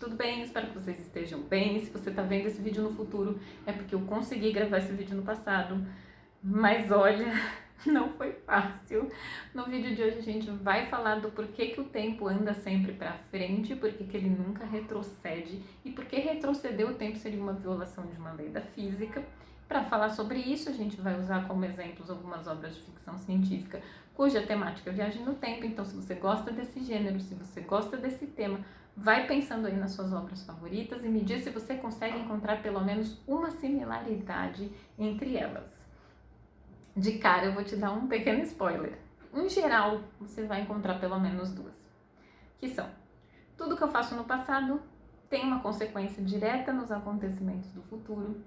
tudo bem? Espero que vocês estejam bem. Se você está vendo esse vídeo no futuro, é porque eu consegui gravar esse vídeo no passado. Mas olha, não foi fácil. No vídeo de hoje a gente vai falar do porquê que o tempo anda sempre para frente, porquê que ele nunca retrocede e por que retroceder o tempo seria uma violação de uma lei da física. Para falar sobre isso, a gente vai usar como exemplos algumas obras de ficção científica cuja temática é viagem no tempo. Então, se você gosta desse gênero, se você gosta desse tema, vai pensando aí nas suas obras favoritas e me diz se você consegue encontrar pelo menos uma similaridade entre elas. De cara, eu vou te dar um pequeno spoiler. Em geral, você vai encontrar pelo menos duas, que são: tudo que eu faço no passado tem uma consequência direta nos acontecimentos do futuro,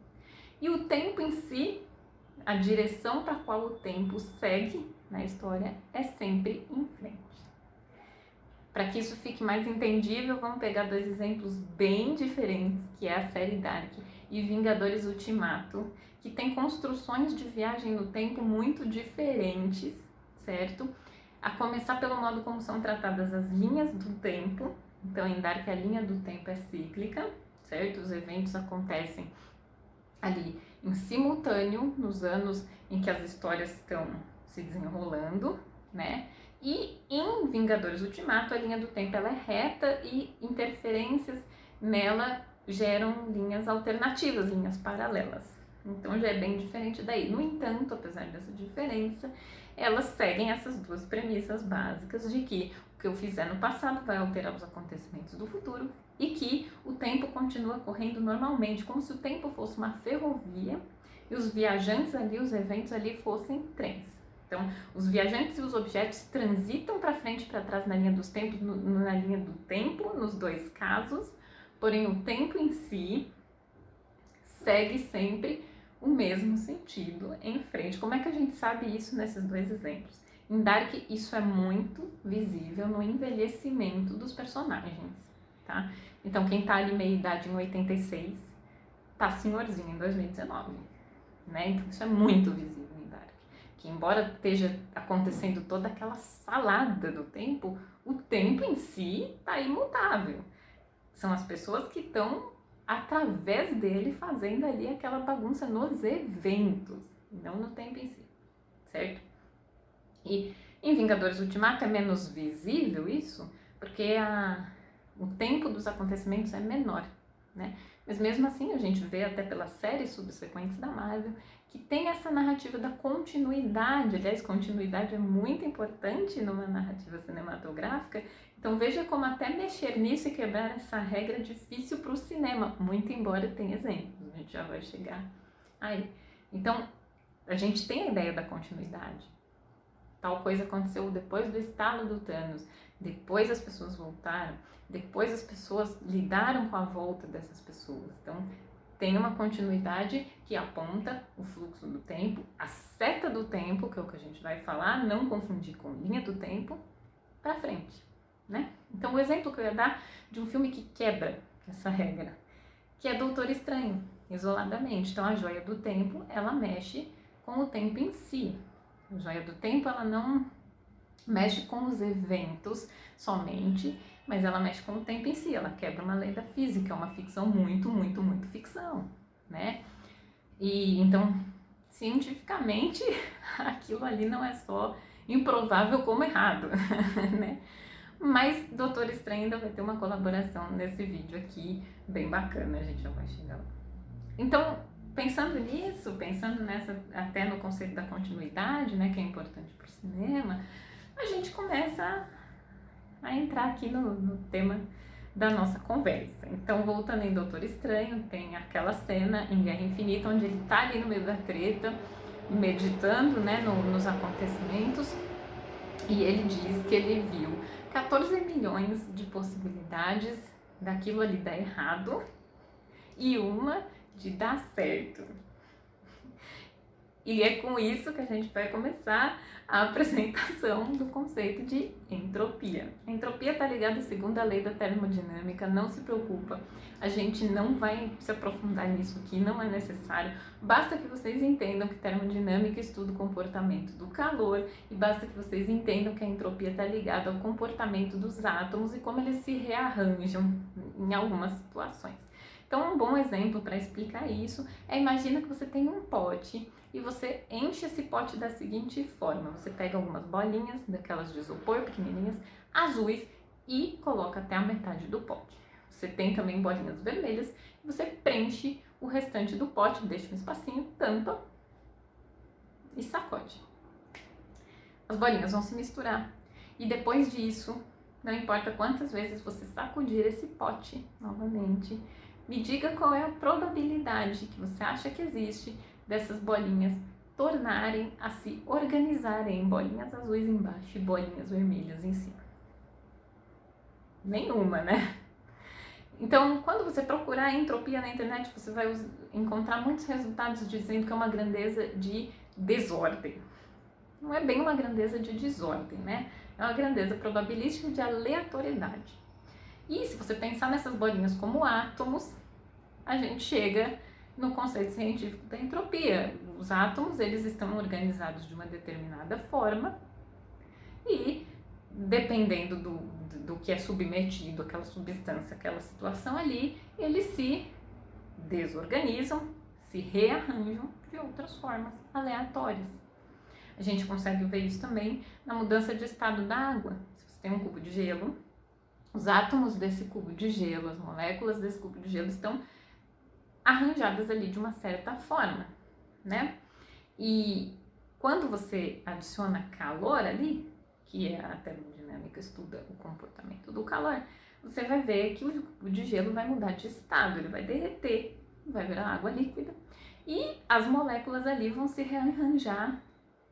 e o tempo em si, a direção para a qual o tempo segue na história é sempre em frente. Para que isso fique mais entendível, vamos pegar dois exemplos bem diferentes, que é a série Dark e Vingadores Ultimato, que tem construções de viagem no tempo muito diferentes, certo? A começar pelo modo como são tratadas as linhas do tempo. Então, em Dark, a linha do tempo é cíclica, certo? Os eventos acontecem ali em simultâneo, nos anos em que as histórias estão se desenrolando, né? E em Vingadores Ultimato, a linha do tempo ela é reta e interferências nela geram linhas alternativas, linhas paralelas. Então já é bem diferente daí. No entanto, apesar dessa diferença, elas seguem essas duas premissas básicas de que o que eu fizer no passado vai alterar os acontecimentos do futuro e que o tempo continua correndo normalmente, como se o tempo fosse uma ferrovia e os viajantes ali, os eventos ali fossem trens. Então, os viajantes e os objetos transitam para frente e para trás na linha dos tempos, na linha do tempo, nos dois casos, porém o tempo em si segue sempre o mesmo sentido em frente. Como é que a gente sabe isso nesses dois exemplos? Em Dark, isso é muito visível no envelhecimento dos personagens, tá? Então, quem tá ali meia-idade em 86, tá senhorzinho em 2019, né? Então, isso é muito visível em Dark. Que embora esteja acontecendo toda aquela salada do tempo, o tempo em si tá imutável. São as pessoas que estão através dele fazendo ali aquela bagunça nos eventos, não no tempo em si, certo? E em Vingadores Ultimato é menos visível isso, porque o tempo dos acontecimentos é menor, né? Mas mesmo assim a gente vê até pelas séries subsequentes da Marvel que tem essa narrativa da continuidade. Aliás, continuidade é muito importante numa narrativa cinematográfica. Então veja como até mexer nisso e quebrar essa regra é difícil para o cinema, muito embora tenha exemplos, a gente já vai chegar aí. Então a gente tem a ideia da continuidade. Tal coisa aconteceu depois do estalo do Thanos, depois as pessoas voltaram, depois as pessoas lidaram com a volta dessas pessoas. Então tem uma continuidade que aponta o fluxo do tempo, a seta do tempo, que é o que a gente vai falar, não confundir com linha do tempo, para frente, né? Então o exemplo que eu ia dar de um filme que quebra essa regra, que é Doutor Estranho, isoladamente. Então a joia do tempo, ela mexe com o tempo em si. A joia do tempo, ela não mexe com os eventos somente, mas ela mexe com o tempo em si, ela quebra uma lei da física, é uma ficção muito ficção, né? E então, cientificamente, aquilo ali não é só improvável como errado, né? Mas Doutor Estranho ainda vai ter uma colaboração nesse vídeo aqui, bem bacana, a gente já vai chegar lá. Então, pensando nisso, pensando até no conceito da continuidade, né, que é importante para o cinema, a gente começa a entrar aqui no tema da nossa conversa. Então, voltando em Doutor Estranho, tem aquela cena em Guerra Infinita, onde ele tá ali no meio da treta, meditando, né, nos acontecimentos, e ele diz que ele viu 14 milhões de possibilidades daquilo ali dar errado e uma de dar certo. E é com isso que a gente vai começar a apresentação do conceito de entropia. A entropia está ligada à segunda lei da termodinâmica, não se preocupa. A gente não vai se aprofundar nisso aqui, não é necessário. Basta que vocês entendam que termodinâmica estuda o comportamento do calor e basta que vocês entendam que a entropia está ligada ao comportamento dos átomos e como eles se rearranjam em algumas situações. Então, um bom exemplo para explicar isso é: imagina que você tem um pote e você enche esse pote da seguinte forma: você pega algumas bolinhas, daquelas de isopor pequenininhas, azuis, e coloca até a metade do pote. Você tem também bolinhas vermelhas e você preenche o restante do pote, deixa um espacinho, tampa e sacode. As bolinhas vão se misturar e depois disso, não importa quantas vezes você sacudir esse pote novamente, me diga qual é a probabilidade que você acha que existe dessas bolinhas tornarem a se organizarem em bolinhas azuis embaixo e bolinhas vermelhas em cima. Nenhuma, né? Então, quando você procurar a entropia na internet, você vai encontrar muitos resultados dizendo que é uma grandeza de desordem. Não é bem uma grandeza de desordem, né? É uma grandeza probabilística de aleatoriedade. E se você pensar nessas bolinhas como átomos, a gente chega no conceito científico da entropia. Os átomos, eles estão organizados de uma determinada forma e, dependendo do que é submetido, aquela substância, aquela situação ali, eles se desorganizam, se rearranjam de outras formas aleatórias. A gente consegue ver isso também na mudança de estado da água. Se você tem um cubo de gelo, os átomos desse cubo de gelo, as moléculas desse cubo de gelo estão arranjadas ali de uma certa forma, né? E quando você adiciona calor ali, que é a termodinâmica estuda o comportamento do calor, você vai ver que o cubo de gelo vai mudar de estado, ele vai derreter, vai virar água líquida e as moléculas ali vão se rearranjar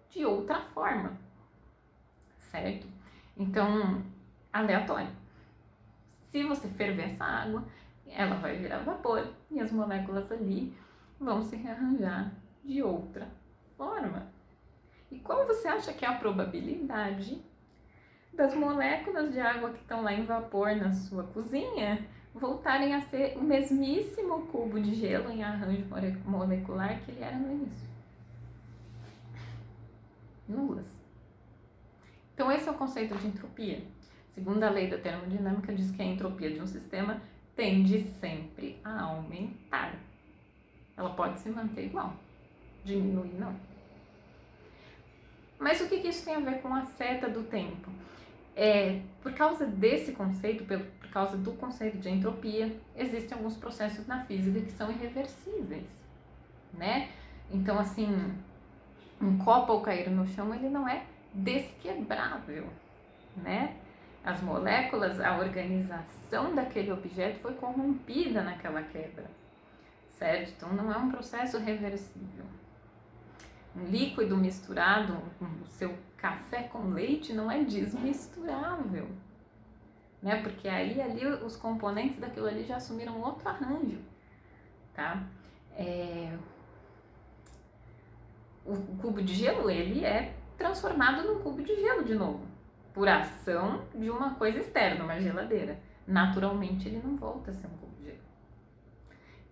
de outra forma, certo? Então, aleatório. Se você ferver essa água, ela vai virar vapor e as moléculas ali vão se rearranjar de outra forma. E qual você acha que é a probabilidade das moléculas de água que estão lá em vapor na sua cozinha voltarem a ser o mesmíssimo cubo de gelo em arranjo molecular que ele era no início? Nulas. Então esse é o conceito de entropia. Segundo a lei da termodinâmica, diz que a entropia de um sistema tende sempre a aumentar. Ela pode se manter igual, diminuir não. Mas o que isso tem a ver com a seta do tempo? Por causa desse conceito, por causa do conceito de entropia, existem alguns processos na física que são irreversíveis, né? Então, assim, um copo ao cair no chão, ele não é desquebrável, né? As moléculas, a organização daquele objeto foi corrompida naquela quebra, certo? Então não é um processo reversível. Um líquido misturado, o seu café com leite não é desmisturável, né? Porque aí ali os componentes daquilo ali já assumiram outro arranjo, tá? O cubo de gelo, ele é transformado num cubo de gelo de novo, por ação de uma coisa externa, uma geladeira. Naturalmente ele não volta a ser um cubo de gelo.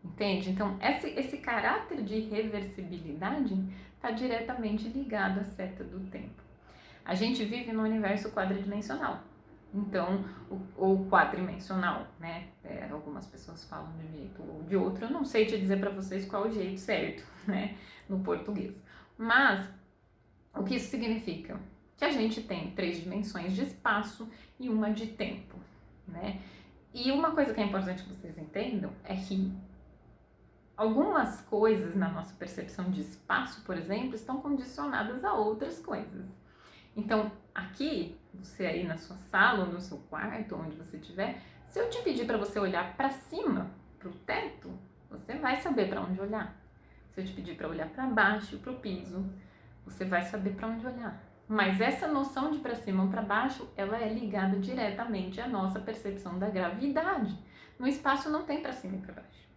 Entende? Então esse caráter de reversibilidade está diretamente ligado à seta do tempo. A gente vive num universo quadridimensional, então, ou quadrimensional, né? Algumas pessoas falam de um jeito ou de outro, eu não sei te dizer para vocês qual é o jeito certo, né? No português. Mas, o que isso significa? Que a gente tem 3 dimensões de espaço e uma de tempo, né? E uma coisa que é importante que vocês entendam é que algumas coisas na nossa percepção de espaço, por exemplo, estão condicionadas a outras coisas. Então, aqui, você aí na sua sala ou no seu quarto, onde você estiver, se eu te pedir para você olhar para cima, para o teto, você vai saber para onde olhar. Se eu te pedir para olhar para baixo, para o piso, você vai saber para onde olhar. Mas essa noção de para cima ou para baixo, ela é ligada diretamente à nossa percepção da gravidade. No espaço não tem para cima e para baixo,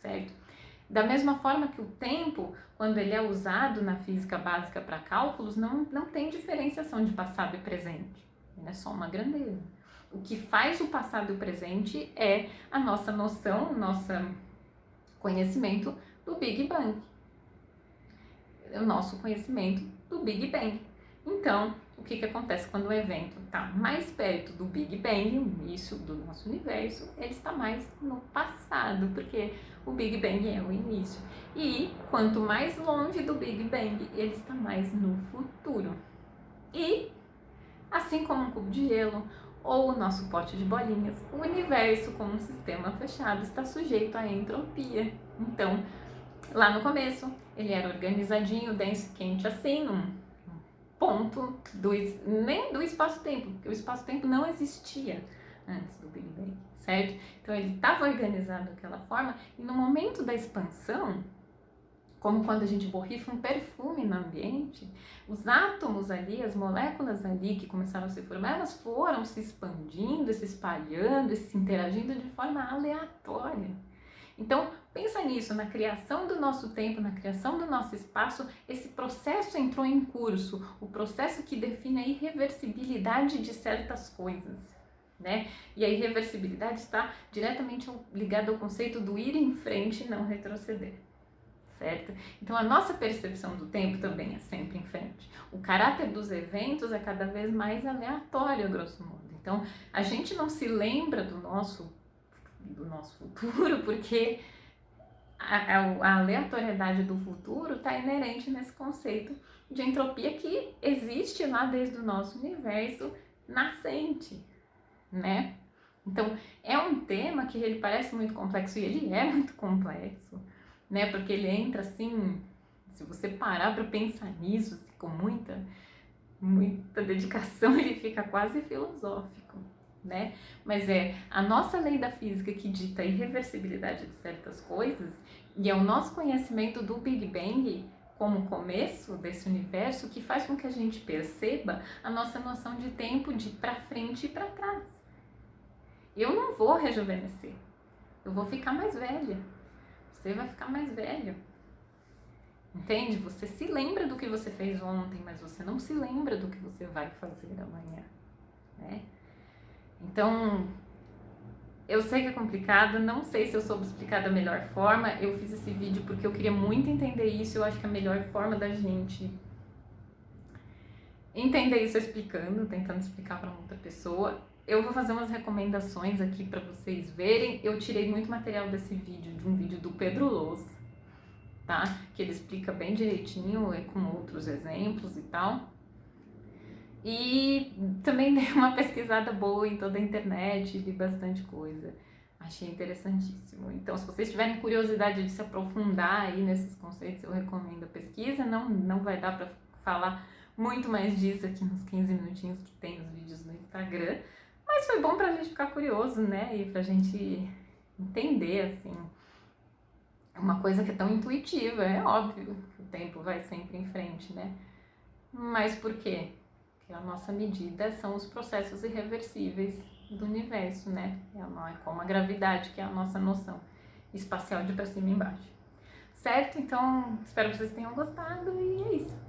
certo? Da mesma forma que o tempo, quando ele é usado na física básica para cálculos, não tem diferenciação de passado e presente. Ele é só uma grandeza. O que faz o passado e o presente é a nossa noção, o nosso conhecimento do Big Bang. O nosso conhecimento do Big Bang. Então, o que acontece quando o evento está mais perto do Big Bang, o início do nosso universo, ele está mais no passado, porque o Big Bang é o início. E quanto mais longe do Big Bang, ele está mais no futuro. E, assim como um cubo de gelo ou o nosso pote de bolinhas, o universo, como um sistema fechado, está sujeito à entropia. Então, lá no começo, ele era organizadinho, denso, quente, assim, num ponto nem do espaço-tempo, porque o espaço-tempo não existia antes do Big Bang, certo? Então ele estava organizado daquela forma e no momento da expansão, como quando a gente borrifa um perfume no ambiente, os átomos ali, as moléculas ali que começaram a se formar, elas foram se expandindo, se espalhando, se interagindo de forma aleatória. Então, pensa nisso, na criação do nosso tempo, na criação do nosso espaço, esse processo entrou em curso, o processo que define a irreversibilidade de certas coisas, né? E a irreversibilidade está diretamente ligada ao conceito do ir em frente e não retroceder, certo? Então, a nossa percepção do tempo também é sempre em frente. O caráter dos eventos é cada vez mais aleatório, grosso modo. Então, a gente não se lembra do nosso futuro, porque a aleatoriedade do futuro está inerente nesse conceito de entropia que existe lá desde o nosso universo nascente, né? Então, é um tema que ele parece muito complexo, e ele é muito complexo, né? Porque ele entra assim, se você parar para pensar nisso, assim, com muita dedicação, ele fica quase filosófico, né? Mas é a nossa lei da física que dita a irreversibilidade de certas coisas, e é o nosso conhecimento do Big Bang como começo desse universo que faz com que a gente perceba a nossa noção de tempo de para frente e para trás. Eu não vou rejuvenescer, eu vou ficar mais velha, você vai ficar mais velho. Entende? Você se lembra do que você fez ontem, mas você não se lembra do que você vai fazer amanhã, né? Então, eu sei que é complicado, não sei se eu soube explicar da melhor forma. Eu fiz esse vídeo porque eu queria muito entender isso. Eu acho que a melhor forma da gente entender isso é explicando, tentando explicar para outra pessoa. Eu vou fazer umas recomendações aqui para vocês verem. Eu tirei muito material desse vídeo, de um vídeo do Pedro Loz, tá? Que ele explica bem direitinho, com outros exemplos e tal. E também dei uma pesquisada boa em toda a internet, vi bastante coisa. Achei interessantíssimo. Então, se vocês tiverem curiosidade de se aprofundar aí nesses conceitos, eu recomendo a pesquisa. Não vai dar para falar muito mais disso aqui nos 15 minutinhos que tem os vídeos no Instagram. Mas foi bom pra gente ficar curioso, né? E pra gente entender, assim, uma coisa que é tão intuitiva. É óbvio que o tempo vai sempre em frente, né? Mas por quê? Porque a nossa medida são os processos irreversíveis do universo, né? É como a gravidade, que é a nossa noção espacial de pra cima e embaixo. Certo? Então, espero que vocês tenham gostado e é isso.